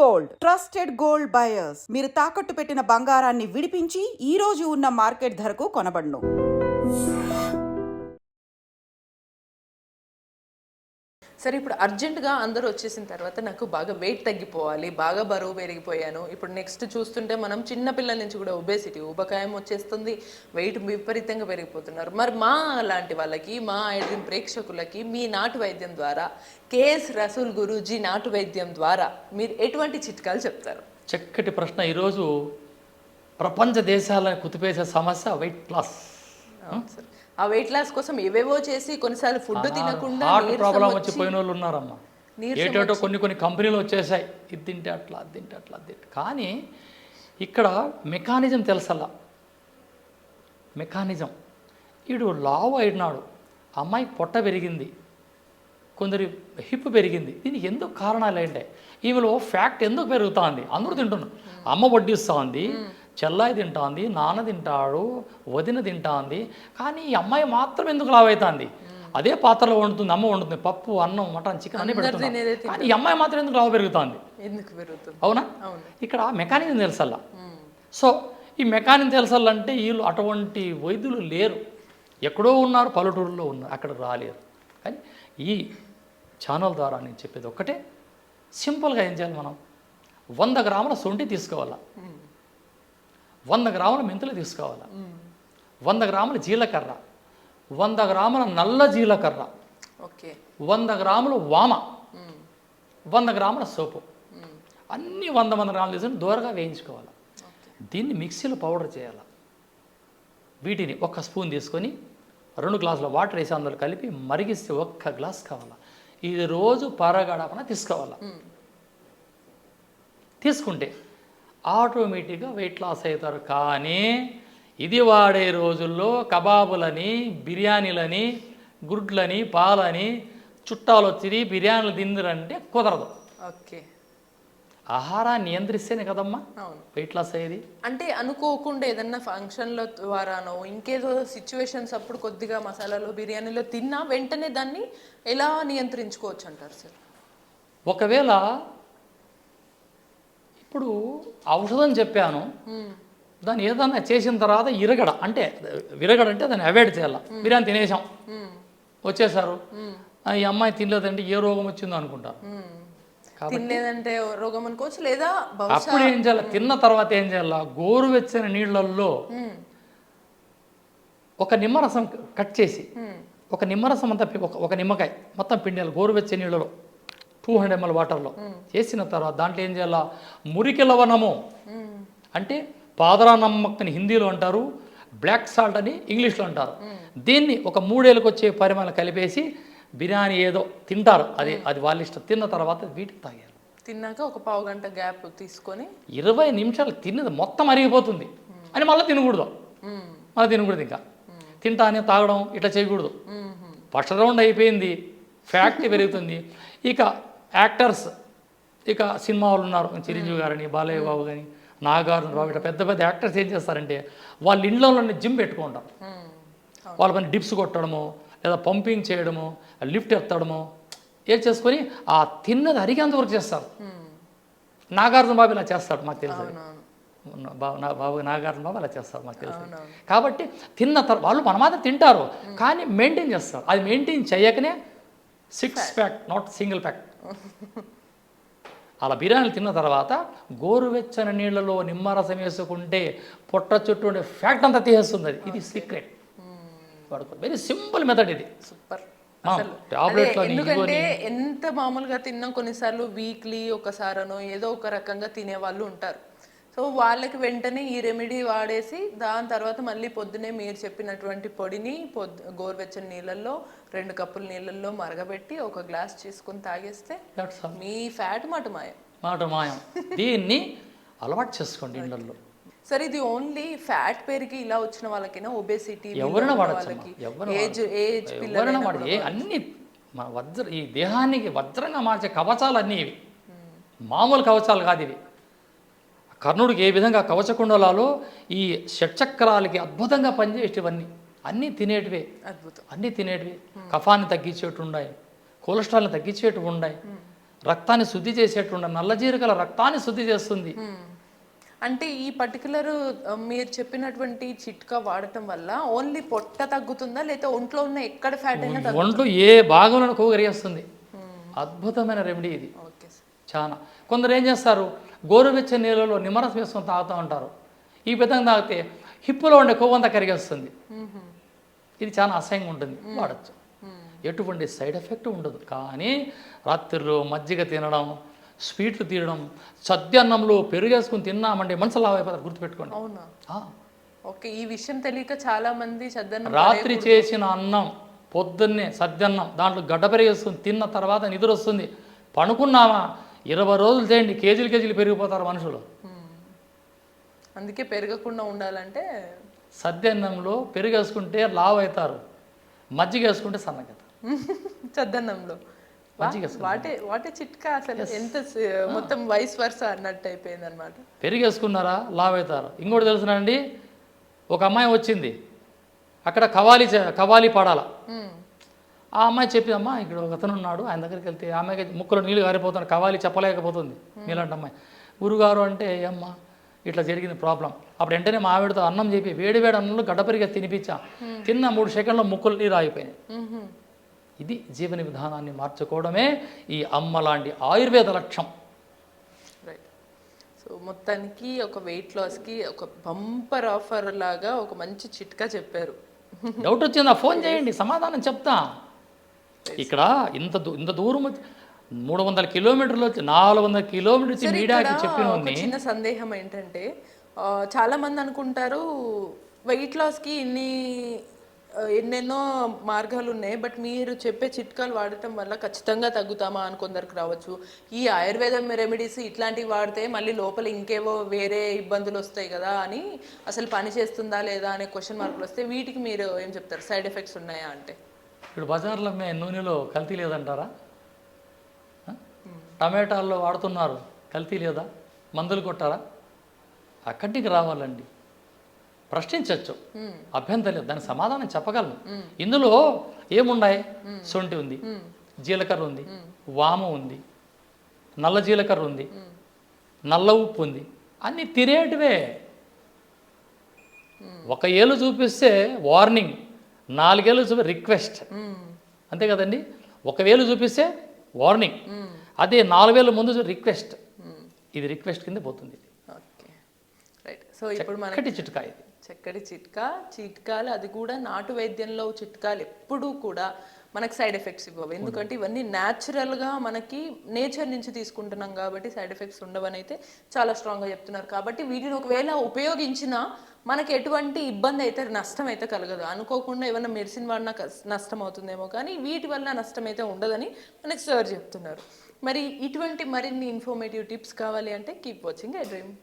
Gold trusted gold buyers. మీరు తాకట్టు పెట్టిన బంగారాన్ని విడిపించి ఈ రోజు ఉన్న మార్కెట్ ధరకు కొనబడును. సరే, ఇప్పుడు అర్జెంటుగా అందరూ వచ్చేసిన తర్వాత నాకు బాగా వెయిట్ తగ్గిపోవాలి, బాగా బరువు పెరిగిపోయాను. ఇప్పుడు నెక్స్ట్ చూస్తుంటే మనం చిన్నపిల్లల నుంచి కూడా ఒబేసిటీ, ఊబకాయం వచ్చేస్తుంది, వెయిట్ విపరీతంగా పెరిగిపోతున్నారు. మరి మా లాంటి వాళ్ళకి, మా ఐడ్రీమ్ ప్రేక్షకులకి మీ నాటు వైద్యం ద్వారా, కేఎస్ రసూల్ గురూజీ నాటు వైద్యం ద్వారా మీరు ఎటువంటి చిట్కాలు చెప్తారు? చక్కటి ప్రశ్న. ఈరోజు ప్రపంచ దేశాలను కుదిపేసే సమస్య వెయిట్ లాస్. ఆ వెయిట్ లాస్ కోసం ఏవేవో చేసి కొన్నిసార్లు ఫుడ్ తినకుండా హార్ట్ ప్రాబ్లం వచ్చి పోయిన వాళ్ళు ఉన్నారమ్మా. ఏటో కొన్ని కంపెనీలు వచ్చేసాయి, ఇది తింటే అట్లా, అది తింటే అట్లా, అది తింటే. కానీ ఇక్కడ మెకానిజం తెలుసల్లా. మెకానిజం వీడు లావు అయినాడు, అమ్మాయి పొట్ట పెరిగింది, కొందరి హిప్ పెరిగింది. దీనికి ఎందుకు కారణాలు ఏంటే? ఈమెలో ఫ్యాక్ట్ ఎందుకు పెరుగుతుంది? అందరూ తింటున్నారు. అమ్మ వడ్డిస్తుంది, చెల్లాయి తింటుంది, నాన్న తింటాడు, వదిన తింటుంది. కానీ ఈ అమ్మాయి మాత్రం ఎందుకు లావైతుంది? అదే పాత్రలో వండుతుంది, అమ్మ వండుతుంది, పప్పు, అన్నం, మటన్, చికెన్ అన్ని పెడుతుంది. కానీ ఈ అమ్మాయి మాత్రం ఎందుకు లావు పెరుగుతుంది? అవునా? ఇక్కడ మెకానిజం తెలుసల్లా. సో ఈ మెకానిజం తెలుసల్లంటే వీళ్ళు అటువంటి వైద్యులు లేరు. ఎక్కడో ఉన్నారు, పల్లెటూరులో ఉన్నారు, అక్కడికి రాలేరు. కానీ ఈ ఛానల్ ద్వారా నేను చెప్పేది ఒక్కటే, సింపుల్గా ఏం చేయాలి? మనం 100 గ్రాముల సొంటి తీసుకోవాలా, 100 గ్రాముల మెంతులు తీసుకోవాలా, 100 గ్రాముల జీలకర్ర, 100 గ్రాముల నల్ల జీలకర్ర, 100 గ్రాముల వామ, 100 గ్రాముల సోపు, అన్నీ 100 గ్రాములు తీసుకొని దూరగా వేయించుకోవాలి. దీన్ని మిక్సీలో పౌడర్ చేయాలి. వీటిని 1 స్పూన్ తీసుకొని 2 గ్లాసుల వాటర్ వేసి అందులో కలిపి మరిగిస్తే 1 గ్లాస్ కావాలా. ఇది రోజు పరగడపన తీసుకోవాలా. తీసుకుంటే ఆటోమేటిక్గా వెయిట్ లాస్ అవుతారు. కానీ ఇది వాడే రోజుల్లో కబాబులని, బిర్యానీలని, గుడ్లని, పాలని, చుట్టాలు వచ్చి బిర్యానీలు తిందరంటే కుదరదు. ఆహారాన్ని నియంత్రిస్తేనే కదమ్మా వెయిట్ లాస్ అయ్యేది. అంటే అనుకోకుండా ఏదన్నా ఫంక్షన్ల ద్వారానో ఇంకేదో సిచ్యువేషన్స్ అప్పుడు కొద్దిగా మసాలాలో, బిర్యానీలో తిన్నా వెంటనే దాన్ని ఎలా నియంత్రించుకోవచ్చు అంటారు సార్? ఒకవేళ ఇప్పుడు ఔషధం చెప్పాను, దాన్ని ఏదన్నా చేసిన తర్వాత విరగడ అంటే దాన్ని అవాయిడ్ చేయాలి. బిర్యానీ తినేసాం, వచ్చేసారు, ఈ అమ్మాయి తినలేదంటే ఏ రోగం వచ్చిందో అనుకుంటారు. తినలేదంటే రోగం అనుకోవచ్చు. లేదా అప్పుడు ఏం చేయాలి? తిన్న తర్వాత ఏం చేయాలి? గోరువెచ్చని నీళ్ళల్లో ఒక నిమ్మరసం కట్ చేసి, ఒక నిమ్మరసం అంతా ఒక నిమ్మకాయ మొత్తం పిండాలి గోరువెచ్చని నీళ్ళలో 200 ml వాటర్లో చేసిన తర్వాత దాంట్లో ఏం చేయాలా? మురికి లవణము అంటే పాదరా నమ్మక్ అని హిందీలో అంటారు, బ్లాక్ సాల్ట్ అని ఇంగ్లీష్లో అంటారు. దీన్ని ఒక 3 ఏళ్ళకి వచ్చే పరిమాణం కలిపేసి బిర్యానీ ఏదో తింటారు, అది వాళ్ళ ఇష్టం. తిన్న తర్వాత వీటికి తాగారు. తిన్నాక ఒక పావు గంట గ్యాప్ తీసుకొని 20 నిమిషాలు తిన్నది మొత్తం అరిగిపోతుంది అని మళ్ళీ తినకూడదు. ఇంకా తింటానే తాగడం ఇట్లా చేయకూడదు. ఫస్ట్ రౌండ్ అయిపోయింది, ఫ్యాక్ట్ పెరుగుతుంది. ఇక యాక్టర్స్, ఇక సినిమా వాళ్ళు ఉన్నారు, చిరంజీవి గారని, బాలయ్య బాబు కానీ, నాగార్జున బాబు, ఇట్లా పెద్ద పెద్ద యాక్టర్స్ ఏం చేస్తారంటే వాళ్ళ ఇండ్లలోనే జిమ్ పెట్టుకుంటారు. వాళ్ళ పని డిప్స్ కొట్టడము, లేదా పంపింగ్ చేయడము, లిఫ్ట్ ఎత్తడము, ఏం చేసుకొని ఆ తిన్నది అరిగేంత వరకు చేస్తారు. నాగార్జున బాబు ఇలా చేస్తాడు, మాకు తెలుసు. నాగార్జున బాబు అలా చేస్తారు, మాకు తెలుసు. కాబట్టి తిన్న తర్వాత వాళ్ళు మన మాత్రం తింటారు, కానీ మెయింటైన్ చేస్తారు. అది మెయింటైన్ చేయకనే 6 ప్యాక్, నాట్ సింగిల్ ప్యాక్. అలా బిర్యానీలు తిన్న తర్వాత గోరువెచ్చని నీళ్ళలో నిమ్మరసం వేసుకుంటే పొట్ట చుట్టూ ఉండే ఫ్యాక్ట్ అంతా తీసేస్తుంది. ఇది సీక్రెట్. వెరీ సింపుల్ మెథడ్ ఇది. సూపర్. ఎందుకంటే ఎంత మామూలుగా తిన్నా కొన్నిసార్లు వీక్లీ ఒకసారనో ఏదో ఒక రకంగా తినే వాళ్ళు ఉంటారు. సో వాళ్ళకి వెంటనే ఈ రెమెడీ వాడేసి దాని తర్వాత మళ్ళీ పొద్దునే మీరు చెప్పినటువంటి పొడిని గోరువెచ్చని నీళ్ళల్లో 2 కప్పుల నీళ్ళల్లో మరగబెట్టి 1 గ్లాస్ చేసుకొని తాగేస్తే మీ ఫ్యాట్ మాట మాయం. దీన్ని అలవాటు చేసుకోండి ఇళ్ళల్లో. సరే, ఇది ఓన్లీ ఫ్యాట్ పెరిగి ఇలా వచ్చిన వాళ్ళకైనా ఒబేసిటీ ఎవరైనా వాడచ్చు, ఎవరైనా వాడచ్చు. అన్ని ఈ దేహానికి వజ్రంగా మార్చే కవచాలు అన్నీ ఇవి, మామూలు కవచాలు కాదు ఇవి. కర్ణుడికి ఏ విధంగా కవచకుండలాలో ఈ షట్చక్రాలకి అద్భుతంగా పనిచేసేటివన్నీ అన్నీ తినేటివే. అన్నీ తినేటివి. కఫాన్ని తగ్గించేటు ఉన్నాయి, కొలెస్ట్రాల్ని తగ్గించేటివి ఉన్నాయి. రక్తాన్ని శుద్ధి చేసేటువంటి నల్ల జీలకర్ర రక్తాన్ని శుద్ధి చేస్తుంది. అంటే ఈ పర్టికులర్ మీరు చెప్పినటువంటి చిట్కా వాడటం వల్ల ఓన్లీ పొట్ట తగ్గుతుందా లేదా ఒంట్లో ఉన్న ఎక్కడ ఫ్యాట్ అయినా తగ్గుతుందా? ఒంట్లో ఏ భాగంలో కొవ్వరిస్తుంది. అద్భుతమైన రెమెడీ ఇది. Okay sir. చాలా కొందరు ఏం చేస్తారు, గోరువెచ్చని నీళ్ళలో నిమ్మరసం వేసుకొని తాగుతూ ఉంటారు. ఈ విధంగా తాగితే హిప్పులో ఉండే కొవ్వంతా కరిగేస్తుంది. ఇది చాలా అసహ్యంగా ఉంటుంది, వాడచ్చు. ఎటువంటి సైడ్ ఎఫెక్ట్ ఉండదు. కానీ రాత్రిలో మజ్జిగ తినడం, స్వీట్లు తినడం, సద్యాన్నంలో పెరుగేసుకుని తిన్నామంటే మనసు లావైపోతారు, గుర్తుపెట్టుకోండి. అవునా? ఓకే, ఈ విషయం తెలియక చాలా మంది సద్దన్నం రాత్రి చేసిన అన్నం పొద్దున్నే సద్యన్నం దాంట్లో గడ్డ పెరిగేసుకుని తిన్న తర్వాత నిద్ర వస్తుంది. పనుకున్నామా 20 రోజులు చేయండి, కేజీలు పెరిగిపోతారు మనుషులు. అందుకే పెరగకుండా ఉండాలంటే సద్యన్నంలో పెరుగేసుకుంటే లావు అవుతారు, మజ్జిగ వేసుకుంటే సన్నగవుతారు. సద్దన్నంలో వాటే చిట్కా అసలు ఎంత మొత్తం వైస్ వర్స అన్నట్టు అయిపోయింది అనమాట. పెరిగేసుకున్నారా లావు అవుతారు. ఇంకోటి తెలుసునండి, ఒక అమ్మాయి వచ్చింది, అక్కడ కవాలి పడాల. ఆ అమ్మాయి చెప్పిందమ్మా, ఇక్కడ ఒక అతను ఉన్నాడు, ఆయన దగ్గరికి వెళ్తే ఆమెకి ముక్కులో నీళ్ళు గారిపోతున్నాడు, కవాలి చెప్పలేకపోతుంది. మీలాంటి అమ్మాయి గురుగారు అంటే అమ్మ ఇట్లా జరిగింది ప్రాబ్లం. అప్పుడు వెంటనే మా ఆవిడతో అన్నం చెప్పి వేడి అన్నంలో గడ్డపరిగా తినిపించా. తిన్న 3 సెకండ్లో ముక్కులు నీరు ఆగిపోయినాయి. ఇది జీవన విధానాన్ని మార్చుకోవడమే ఈ అమ్మ లాంటి ఆయుర్వేద లక్ష్యం. రైట్. సో మొత్తానికి ఒక వెయిట్ లాస్కి ఒక బంపర్ ఆఫర్ లాగా ఒక మంచి చిట్కా చెప్పారు. డౌట్ వచ్చిందా ఫోన్ చేయండి, సమాధానం చెప్తా. ఇక్కడ ఇంత దూరం 300 కిలోమీటర్లు వచ్చి 400 కిలోమీటర్లు వచ్చి మీడియాకి చెప్పిన చిన్న సందేహం ఏంటంటే, చాలా మంది అనుకుంటారు వెయిట్ లాస్కి ఎన్నెన్నో మార్గాలు ఉన్నాయి, బట్ మీరు చెప్పే చిట్కాలు వాడటం వల్ల ఖచ్చితంగా తగ్గుతామా అని కొందరికి రావచ్చు. ఈ ఆయుర్వేదం రెమెడీస్ ఇట్లాంటివి వాడితే మళ్ళీ లోపల ఇంకేవో వేరే ఇబ్బందులు వస్తాయి కదా అని, అసలు పని చేస్తుందా లేదా అనే క్వశ్చన్ మార్కులు వస్తే వీటికి మీరు ఏం చెప్తారు? సైడ్ ఎఫెక్ట్స్ ఉన్నాయా అంటే? ఇప్పుడు బజార్లో నూనెలో కల్తీ లేదంటారా? టమాటాల్లో వాడుతున్నారు, కల్తీ లేదా? మందులు కొట్టారా? అక్కడికి రావాలండి, ప్రశ్నించవచ్చు, అభ్యంతరం లేదు, దానికి సమాధానం చెప్పగలను. ఇందులో ఏమున్నాయి? సొంటి ఉంది, జీలకర్ర ఉంది, వాము ఉంది, నల్ల జీలకర్ర ఉంది, నల్ల ఉప్పు ఉంది, అన్నీ తినేటివే. ఒక ఏళ్ళు చూపిస్తే వార్నింగ్, 4 ఏళ్ళు చూపి రిక్వెస్ట్, అంతే కదండి. 1 వేలు చూపిస్తే వార్నింగ్, అదే 4 వేల ముందు రిక్వెస్ట్. ఇది రిక్వెస్ట్ కింద పోతుంది. Okay, right. సో ఇప్పుడు చక్కటి చిట్కా ఇది, చక్కటి చిట్కాలు, అది కూడా నాటు వైద్యంలో చిట్కాలు ఎప్పుడూ కూడా మనకు సైడ్ ఎఫెక్ట్స్ ఇవ్వవు. ఎందుకంటే ఇవన్నీ న్యాచురల్గా మనకి నేచర్ నుంచి తీసుకుంటున్నాం కాబట్టి సైడ్ ఎఫెక్ట్స్ ఉండవని అయితే చాలా స్ట్రాంగ్గా చెప్తున్నారు. కాబట్టి వీటిని ఒకవేళ ఉపయోగించినా మనకి ఎటువంటి ఇబ్బంది అయితే, నష్టం అయితే కలగదు. అనుకోకుండా ఏమైనా మెడిసిన్ వాడినా నష్టం అవుతుందేమో, కానీ వీటి వల్ల నష్టం అయితే ఉండదని మనకి సార్ చెప్తున్నారు. మరి ఇటువంటి మరిన్ని ఇన్ఫర్మేటివ్ టిప్స్ కావాలి అంటే కీప్ వాచింగ్ ఐ డ్రీమ్.